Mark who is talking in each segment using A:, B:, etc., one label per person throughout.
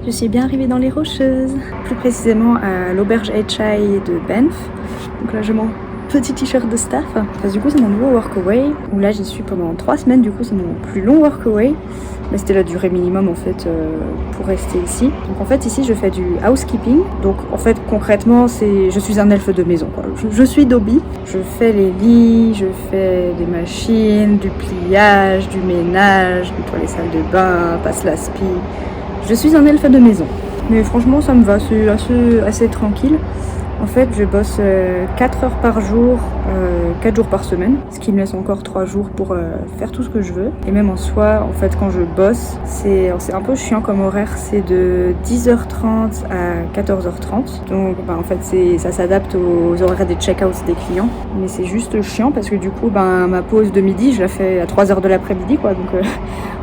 A: Je suis bien arrivée dans les Rocheuses, plus précisément à l'auberge HI de Banff. Donc là j'ai mon petit t-shirt de staff. Enfin, du coup c'est mon nouveau workaway, où là j'y suis pendant 3 semaines, du coup c'est mon plus long workaway. Mais c'était la durée minimum en fait pour rester ici. Donc en fait ici je fais du housekeeping. Donc en fait concrètement je suis un elfe de maison quoi. Je suis Dobby. Je fais les lits, je fais des machines, du pliage, du ménage, je nettoie les salles de bain, passe l'aspi. Je suis un elfe de maison. Mais franchement ça me va, c'est assez tranquille. En fait, je bosse 4 heures par jour, 4 jours par semaine, ce qui me laisse encore 3 jours pour faire tout ce que je veux. Et même en soi, en fait, quand je bosse, c'est un peu chiant comme horaire, c'est de 10h30 à 14h30. Donc, en fait, ça s'adapte aux horaires des check-outs des clients. Mais c'est juste chiant parce que du coup, ma pause de midi, je la fais à 3h de l'après-midi, quoi. Donc,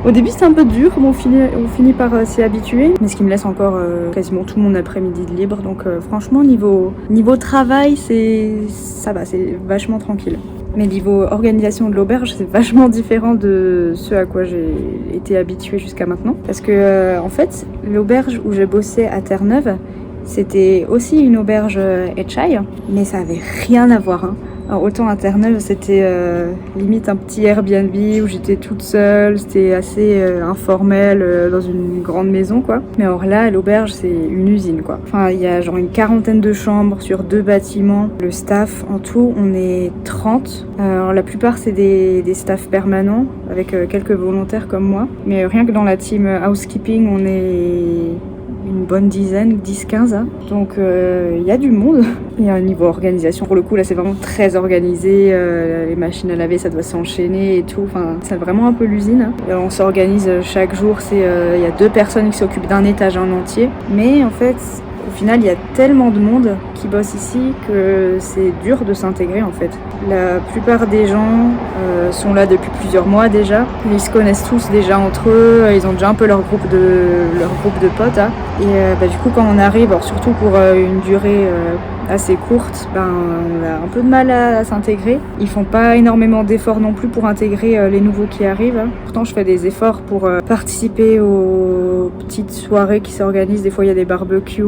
A: au début, c'est un peu dur, mais on finit par s'y habituer. Mais ce qui me laisse encore quasiment tout mon après-midi de libre. Donc, franchement, niveau travail, ça va, c'est vachement tranquille. Mais niveau organisation de l'auberge, c'est vachement différent de ce à quoi j'ai été habituée jusqu'à maintenant. Parce que, en fait, l'auberge où j'ai bossé à Terre-Neuve, c'était aussi une auberge HI, mais ça avait rien à voir, hein. Alors, autant à Terre-Neuve, c'était limite un petit Airbnb où j'étais toute seule, c'était assez informel dans une grande maison quoi. Mais alors là, à l'auberge, c'est une usine quoi. Enfin, il y a genre une 40aine de chambres sur 2 bâtiments. Le staff, en tout, on est 30. Alors la plupart, c'est des staffs permanents avec quelques volontaires comme moi. Mais rien que dans la team housekeeping, on est une bonne dizaine, 10-15. Hein. Donc il y a du monde. Il y a un niveau organisation. Pour le coup, là, c'est vraiment très organisé. Les machines à laver, ça doit s'enchaîner et tout. Enfin, c'est vraiment un peu l'usine. On s'organise chaque jour. Il y a 2 personnes qui s'occupent d'un étage en entier. Mais en fait, au final, il y a tellement de monde qui bosse ici que c'est dur de s'intégrer en fait. La plupart des gens sont là depuis plusieurs mois déjà. Ils se connaissent tous déjà entre eux. Ils ont déjà un peu leur groupe de potes. Hein. Et du coup, quand on arrive, alors surtout pour une durée assez courte, on a un peu de mal à s'intégrer. Ils font pas énormément d'efforts non plus pour intégrer les nouveaux qui arrivent. Hein. Pourtant, je fais des efforts pour participer aux petites soirées qui s'organisent. Des fois, il y a des barbecues,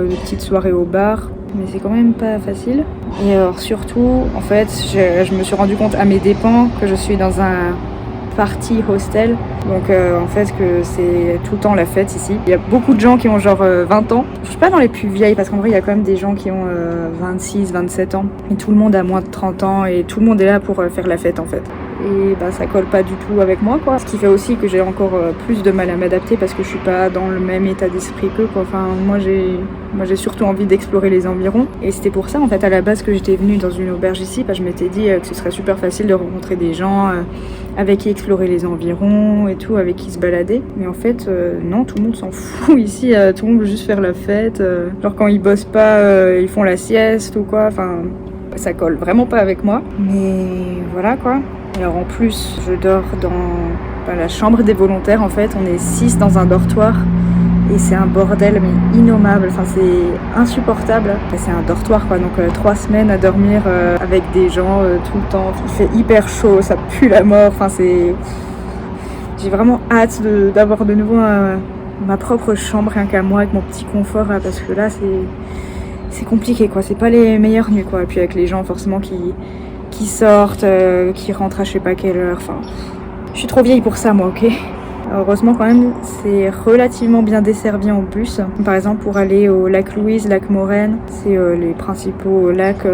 A: des petites soirées au bar. Mais c'est quand même pas facile. Et alors surtout, en fait, je me suis rendu compte à mes dépens que je suis dans un party hostel. Donc en fait que c'est tout le temps la fête ici. Il y a beaucoup de gens qui ont genre 20 ans. Je suis pas dans les plus vieilles parce qu'en vrai il y a quand même des gens qui ont 26, 27 ans. Et tout le monde a moins de 30 ans et tout le monde est là pour faire la fête en fait. Et ça colle pas du tout avec moi quoi. Ce qui fait aussi que j'ai encore plus de mal à m'adapter parce que je suis pas dans le même état d'esprit qu'eux quoi. Enfin moi j'ai surtout envie d'explorer les environs. Et c'était pour ça en fait à la base que j'étais venue dans une auberge ici. Je m'étais dit que ce serait super facile de rencontrer des gens avec qui explorer les environs et tout, avec qui se balader. Mais en fait non, tout le monde s'en fout ici. Tout le monde veut juste faire la fête. Genre quand ils bossent pas, ils font la sieste ou quoi. Enfin ça colle vraiment pas avec moi. Mais voilà quoi. Alors en plus, je dors dans la chambre des volontaires en fait. On est 6 dans un dortoir et c'est un bordel mais innommable. Enfin c'est insupportable. C'est un dortoir quoi. Donc 3 semaines à dormir avec des gens tout le temps. Il fait hyper chaud, ça pue la mort. Enfin j'ai vraiment hâte d'avoir de nouveau ma propre chambre rien qu'à moi avec mon petit confort là, parce que là c'est compliqué quoi. C'est pas les meilleures nuits quoi. Et puis avec les gens forcément qui sortent, qui rentrent à je sais pas quelle heure, enfin... Je suis trop vieille pour ça, moi, ok ? Heureusement, quand même, c'est relativement bien desservi en bus. Par exemple, pour aller au lac Louise, lac Moraine, c'est les principaux lacs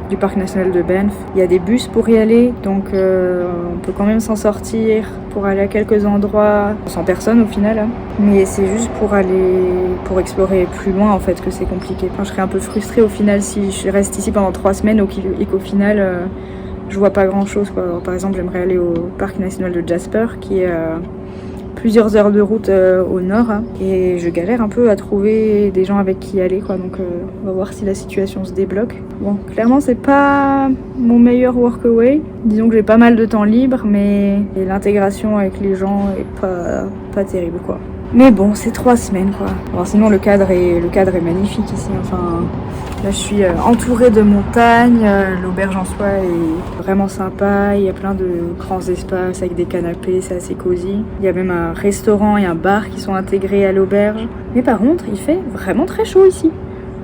A: du parc national de Banff. Il y a des bus pour y aller, donc on peut quand même s'en sortir pour aller à quelques endroits, sans personne au final. Hein. Mais c'est juste pour explorer plus loin, en fait, que c'est compliqué. Enfin, je serais un peu frustrée au final si je reste ici pendant 3 semaines et qu'au final... je vois pas grand chose quoi. Alors, par exemple j'aimerais aller au parc national de Jasper qui est plusieurs heures de route au nord hein, et je galère un peu à trouver des gens avec qui aller quoi, donc on va voir si la situation se débloque. Bon, clairement c'est pas mon meilleur workaway, disons que j'ai pas mal de temps libre mais l'intégration avec les gens est pas terrible quoi. Mais bon, c'est 3 semaines quoi. Alors sinon le cadre est magnifique ici. Enfin, là je suis entourée de montagnes. L'auberge en soi est vraiment sympa. Il y a plein de grands espaces avec des canapés, c'est assez cosy. Il y a même un restaurant et un bar qui sont intégrés à l'auberge. Mais par contre, il fait vraiment très chaud ici.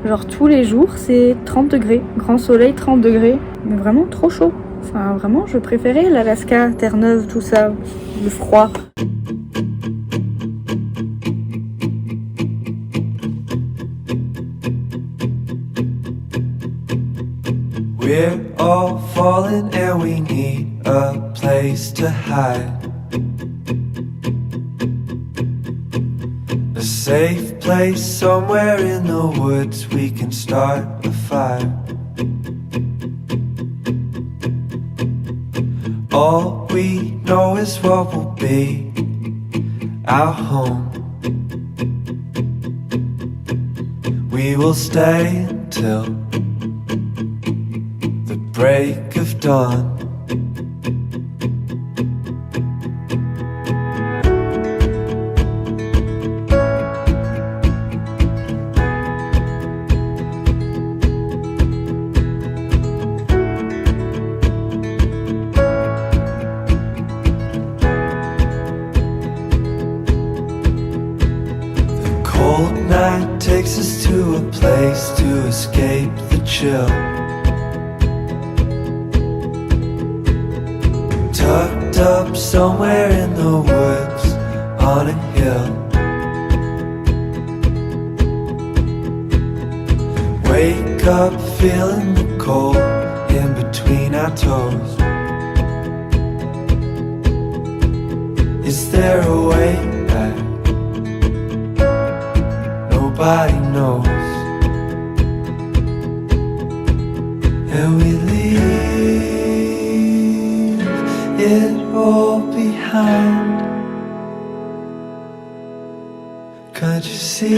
A: Genre tous les jours c'est 30 degrés. Grand soleil, 30 degrés. Mais vraiment trop chaud. Enfin vraiment, je préférais l'Alaska, Terre-Neuve, tout ça. Le froid.
B: We're all falling and we need a place to hide. A safe place somewhere in the woods we can start a fire. All we know is what will be our home. We will stay until the break of dawn. The cold night takes us to a place to escape the chill. Tucked up somewhere in the woods on a hill. Wake up feeling the cold in between our toes. Is there a way back? Nobody knows. And we leave it all behind. Can't you see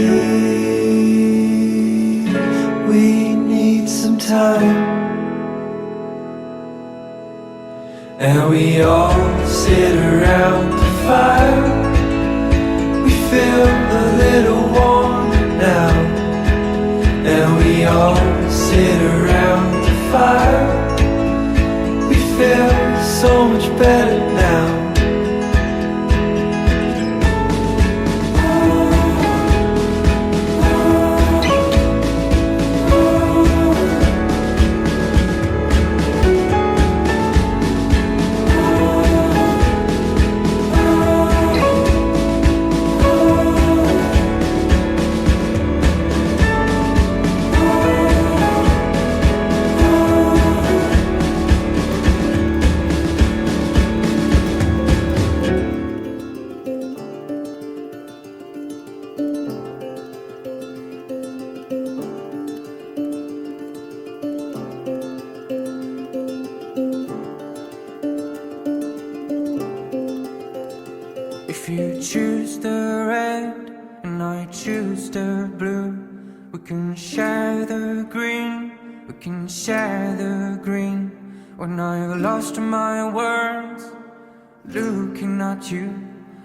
B: we need some time? And we all sit around the fire. We feel a little warmer now. And we all sit around the fire. We feel so much better now. If you choose the red and I choose the blue, we can share the green, we can share the green. When I've lost my words, looking at you,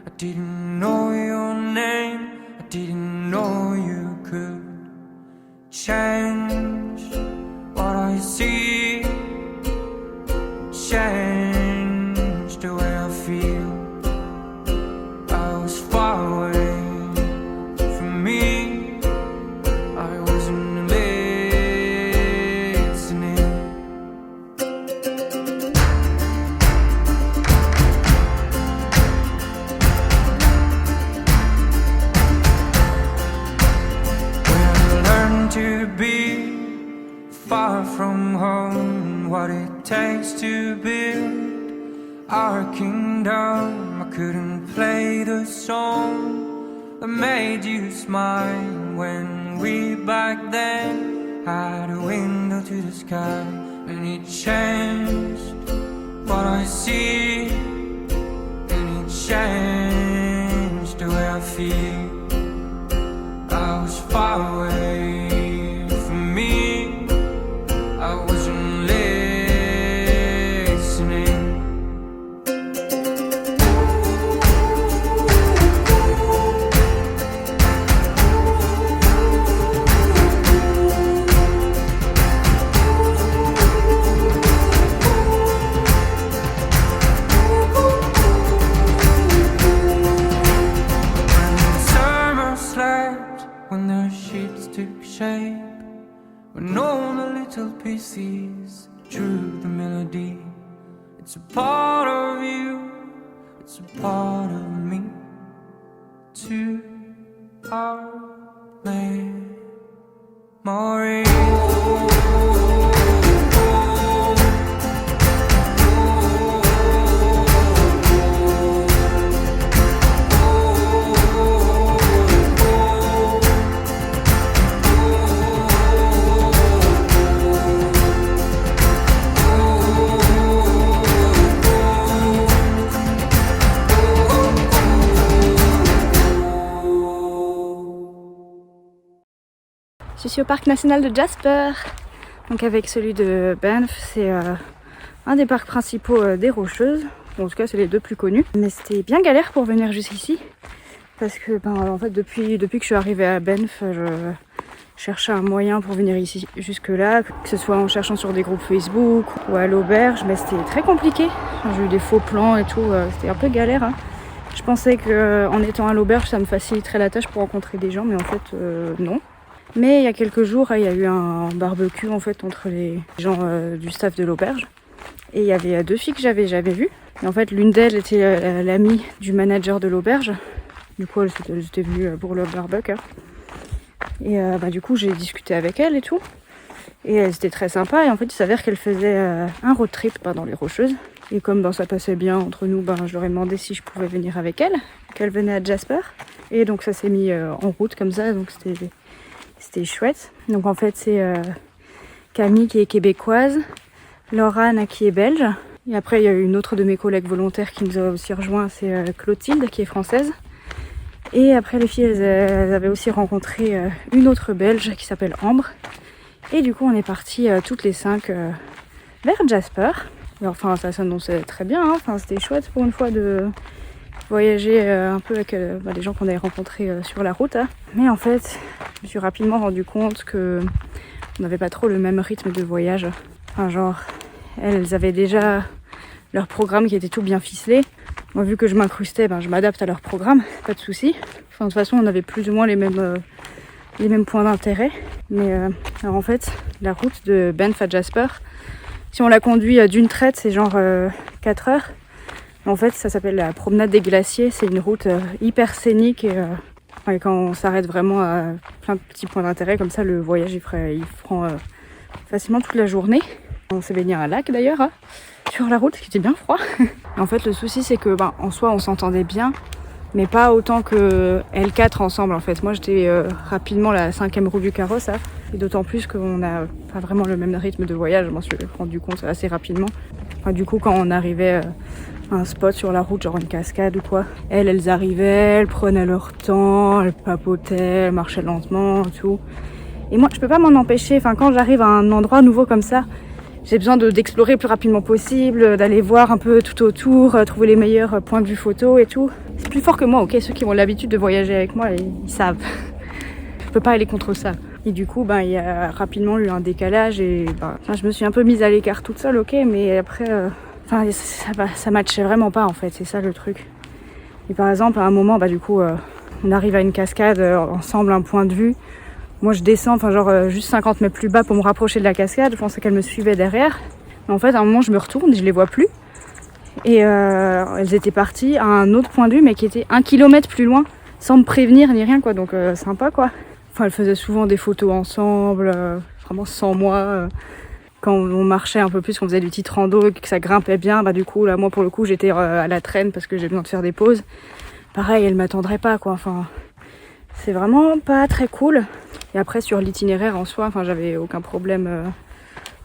B: I didn't know your name, I didn't know you could change what I see, change the way I feel. I was far away from me, I wasn't listening. When I learned to be far from home, what it takes to build our kingdom. I couldn't play the song that made you smile when we back then had a window to the sky. And it changed what I see, and it changed the way I feel. I was far away from me, I wasn't listening. when the sheets took shape, when all the little pieces drew the melody. It's a part of you, it's a part of me, to our memory.
A: Je suis au parc national de Jasper, donc avec celui de Banff, c'est un des parcs principaux des Rocheuses, en tout cas c'est les deux plus connus. Mais c'était bien galère pour venir jusqu'ici, parce que en fait depuis que je suis arrivée à Banff, je cherchais un moyen pour venir ici jusque là, que ce soit en cherchant sur des groupes Facebook ou à l'auberge, mais c'était très compliqué. J'ai eu des faux plans et tout, c'était un peu galère. Hein. Je pensais qu'en étant à l'auberge ça me faciliterait la tâche pour rencontrer des gens, mais en fait non. Mais il y a quelques jours, il y a eu un barbecue en fait entre les gens du staff de l'auberge. Et il y avait deux filles que j'avais jamais vues. Et en fait, l'une d'elles était l'amie du manager de l'auberge. Du coup, elle était venue pour le barbecue. Et du coup, j'ai discuté avec elle et tout. Et c'était très sympa. Et en fait, il s'avère qu'elle faisait un road trip dans les Rocheuses. Et comme ça passait bien entre nous, je leur ai demandé si je pouvais venir avec elle. Qu'elle venait à Jasper. Et donc ça s'est mis en route comme ça. Donc c'était chouette. Donc en fait c'est Camille qui est québécoise, Laurane qui est belge. Et après il y a eu une autre de mes collègues volontaires qui nous a aussi rejoint, c'est Clotilde qui est française. Et après les filles elles avaient aussi rencontré une autre belge qui s'appelle Ambre. Et du coup on est partis toutes les 5 vers Jasper. Et enfin ça s'annonçait très bien, hein. Enfin, c'était chouette pour une fois de voyager un peu avec les gens qu'on avait rencontrés sur la route. Hein. Mais en fait, je me suis rapidement rendu compte que on n'avait pas trop le même rythme de voyage. Enfin, genre, elles avaient déjà leur programme qui était tout bien ficelé. Moi, vu que je m'incrustais, je m'adapte à leur programme, pas de souci. Enfin, de toute façon, on avait plus ou moins les mêmes points d'intérêt. Mais alors en fait, la route de Banff à Jasper, si on la conduit d'une traite, c'est genre 4 heures. En fait, ça s'appelle la promenade des glaciers. C'est une route hyper scénique et quand on s'arrête vraiment à plein de petits points d'intérêt, comme ça, le voyage il prend facilement toute la journée. On s'est baigné à un lac d'ailleurs sur la route, qui était bien froid. En fait, le souci c'est que en soi, on s'entendait bien, mais pas autant que L4 ensemble. En fait, moi, j'étais rapidement la 5e roue du carrosse, et d'autant plus qu'on n'a pas vraiment le même rythme de voyage. Je m'en suis rendu compte assez rapidement. Enfin, du coup, quand on arrivait un spot sur la route, genre une cascade ou quoi. Elles arrivaient, elles prenaient leur temps, elles papotaient, elles marchaient lentement et tout. Et moi, je peux pas m'en empêcher. Enfin, quand j'arrive à un endroit nouveau comme ça, j'ai besoin d'explorer le plus rapidement possible, d'aller voir un peu tout autour, trouver les meilleurs points de vue photo et tout. C'est plus fort que moi, ok. Ceux qui ont l'habitude de voyager avec moi, ils savent. Je peux pas aller contre ça. Et du coup, il y a rapidement eu un décalage et je me suis un peu mise à l'écart toute seule, ok. Mais après... ça matchait vraiment pas en fait, c'est ça le truc. Et par exemple, à un moment, on arrive à une cascade ensemble, un point de vue. Moi je descends, juste 50 mètres plus bas pour me rapprocher de la cascade. Je pensais qu'elles me suivaient derrière. Mais en fait, à un moment, je me retourne et je les vois plus. Et elles étaient parties à un autre point de vue, mais qui était 1 kilomètre plus loin, sans me prévenir ni rien, quoi. Donc sympa, quoi. Enfin, elles faisaient souvent des photos ensemble, vraiment sans moi. Quand on marchait un peu plus, qu'on faisait du petit rando, que ça grimpait bien, du coup, là, moi, pour le coup, j'étais à la traîne parce que j'ai besoin de faire des pauses. Pareil, elle m'attendrait pas, quoi. Enfin, c'est vraiment pas très cool. Et après, sur l'itinéraire en soi, j'avais aucun problème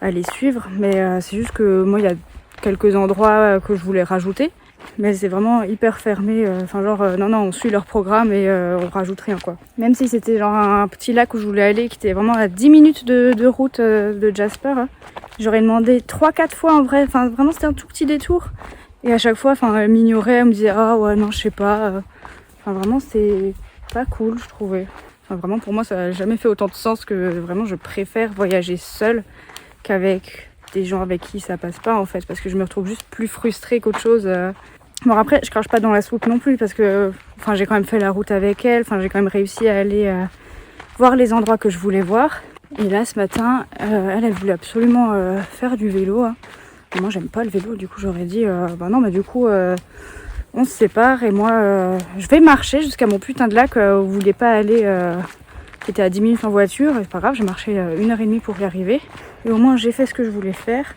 A: à les suivre. Mais c'est juste que moi, il y a quelques endroits que je voulais rajouter. Mais c'est vraiment hyper fermé. Non, on suit leur programme et on rajoute rien, quoi. Même si c'était genre un petit lac où je voulais aller, qui était vraiment à 10 minutes de route de Jasper. J'aurais demandé 3-4 fois en vrai. Enfin, vraiment, c'était un tout petit détour. Et à chaque fois, elle m'ignorait, elle me disait « Ah ouais, non, je sais pas. » vraiment, c'est pas cool, je trouvais. Vraiment, pour moi, ça n'a jamais fait autant de sens que vraiment, je préfère voyager seule qu'avec des gens avec qui ça passe pas, en fait. Parce que je me retrouve juste plus frustrée qu'autre chose. Bon, après, je crache pas dans la soupe non plus parce que j'ai quand même fait la route avec elle. J'ai quand même réussi à aller voir les endroits que je voulais voir. Et là ce matin, elle voulait absolument faire du vélo. Hein. Moi j'aime pas le vélo, du coup j'aurais dit bah non, mais du coup on se sépare et moi je vais marcher jusqu'à mon putain de lac où vous vouliez pas aller, qui était à 10 minutes en voiture. Et c'est pas grave, j'ai marché 1h30 pour y arriver. Et au moins j'ai fait ce que je voulais faire.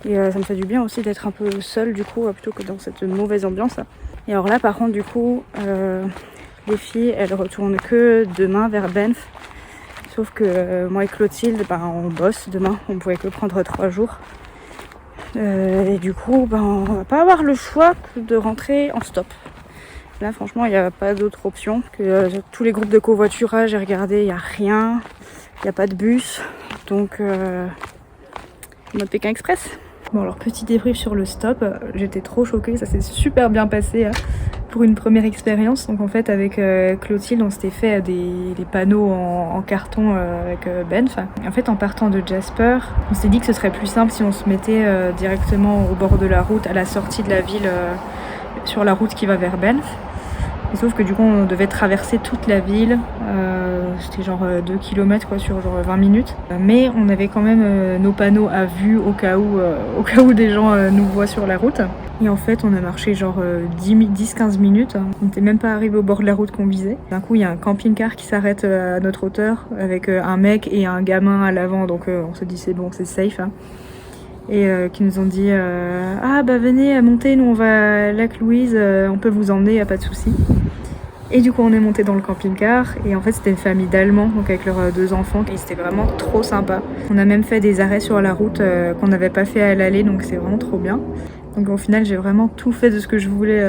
A: Et ça me fait du bien aussi d'être un peu seule du coup, plutôt que dans cette mauvaise ambiance. Et alors là par contre du coup, les filles elles retournent que demain vers Banff. Sauf que moi et Clotilde, on bosse demain, on pouvait que prendre 3 jours. Et du coup, on va pas avoir le choix que de rentrer en stop. Là, franchement, il n'y a pas d'autre option que tous les groupes de covoiturage. J'ai regardé, il n'y a rien, il n'y a pas de bus. Donc, mode Pékin Express. Bon, alors petit débrief sur le stop. J'étais trop choquée, ça s'est super bien passé pour une première expérience. Donc en fait, avec Clotilde, on s'était fait des panneaux en carton avec Banff. Et en fait, en partant de Jasper, on s'est dit que ce serait plus simple si on se mettait directement au bord de la route, à la sortie de la ville, sur la route qui va vers Banff. Et sauf que du coup, on devait traverser toute la ville. C'était genre 2 km quoi, sur genre 20 minutes. Mais on avait quand même nos panneaux à vue au cas où des gens nous voient sur la route. Et en fait, on a marché genre 10-15 minutes. On n'était même pas arrivé au bord de la route qu'on visait. D'un coup, il y a un camping-car qui s'arrête à notre hauteur avec un mec et un gamin à l'avant. Donc on se dit c'est bon, c'est safe. Hein. Et qui nous ont dit ah bah venez monter, nous on va à Lac Louise, on peut vous emmener, y a pas de souci. Et du coup on est monté dans le camping-car et en fait c'était une famille d'Allemands, donc avec leurs 2 enfants, et c'était vraiment trop sympa. On a même fait des arrêts sur la route qu'on n'avait pas fait à l'aller, donc c'est vraiment trop bien. Donc au final j'ai vraiment tout fait de ce que je voulais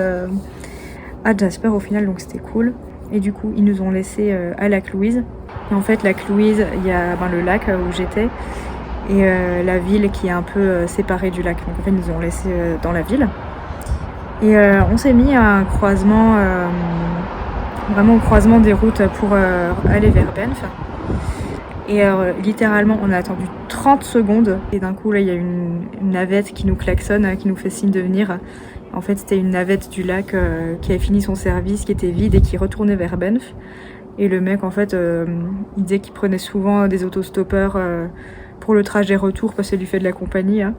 A: à Jasper au final, donc c'était cool. Et du coup ils nous ont laissés à Lac Louise. Et en fait Lac Louise, il y a le lac où j'étais et la ville qui est un peu séparée du lac. Donc en fait ils nous ont laissés dans la ville. Et on s'est mis à un croisement, vraiment au croisement des routes pour aller vers Banff. Et littéralement on a attendu 30 secondes et d'un coup là il y a une navette qui nous klaxonne, qui nous fait signe de venir. En fait c'était une navette du lac qui avait fini son service, qui était vide et qui retournait vers Banff. Et le mec en fait il disait qu'il prenait souvent des autostoppeurs pour le trajet retour parce que ça lui fait de la compagnie. Hein.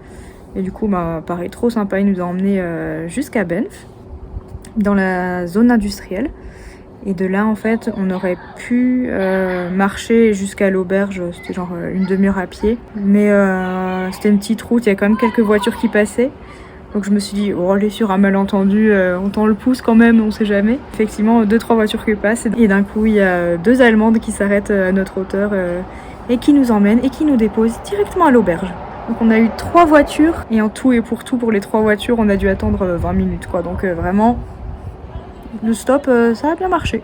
A: Et du coup pareil, trop sympa, il nous a emmenés jusqu'à Banff, dans la zone industrielle. Et de là, en fait, on aurait pu marcher jusqu'à l'auberge, c'était genre une demi-heure à pied. Mais c'était une petite route, il y a quand même quelques voitures qui passaient. Donc je me suis dit, oh, allez, sur un malentendu, on tend le pouce quand même, on sait jamais. Effectivement, 2-3 voitures qui passent. Et d'un coup, il y a 2 Allemandes qui s'arrêtent à notre hauteur et qui nous emmènent et qui nous déposent directement à l'auberge. Donc on a eu 3 voitures et en tout et pour tout, pour les 3 voitures, on a dû attendre 20 minutes quoi. Donc vraiment... Le stop, ça a bien marché.